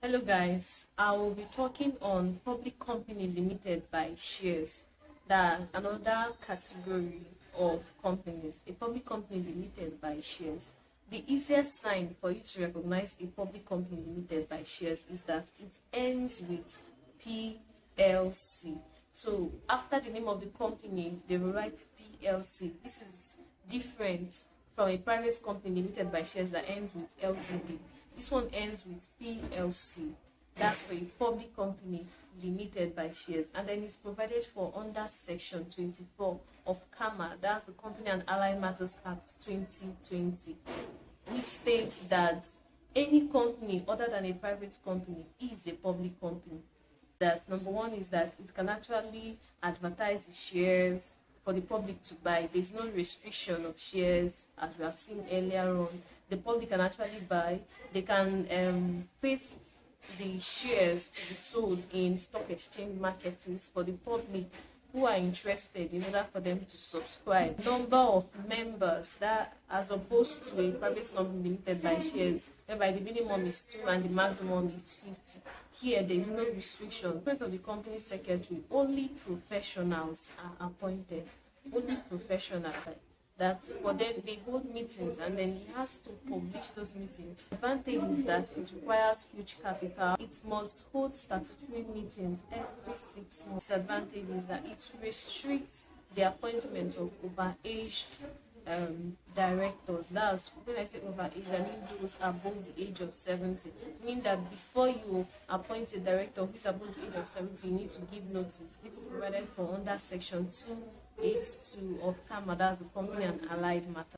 Hello guys, I will be talking on public company limited by shares. That another category of companies, a public company limited by shares. The easiest sign for you to recognize a public company limited by shares is that it ends with PLC. So after the name of the company, they will write PLC. This is different from a private company limited by shares that ends with LTD. This one ends with PLC. That's for a public company limited by shares, and then it's provided for under section 24 of CAMA. That's the Company and Allied Matters Act 2020, which states that any company other than a private company is a public company. That number one is that it can actually advertise the shares for the public to buy. There's no restriction of shares, as we have seen earlier on. The public can actually buy. They can paste the shares to be sold in stock exchange markets for the public who are interested, in order for them to subscribe. Number of members, that as opposed to a private company limited by shares whereby the minimum is 2 and the maximum is 50. Here there is no restriction. In front of the company secretary, only professionals are appointed. Only professionals. That for them they hold meetings and then he has to publish those meetings. The advantage is that it requires huge capital. It must hold statutory meetings every 6 months. Disadvantage is that it restricts the appointment of overaged directors. That's when I say overage, I mean those above the age of 70. Meaning that before you appoint a director who is above the age of 70, you need to give notice. This is provided for under section 282 of CAMA, that's the Company and Allied Matters.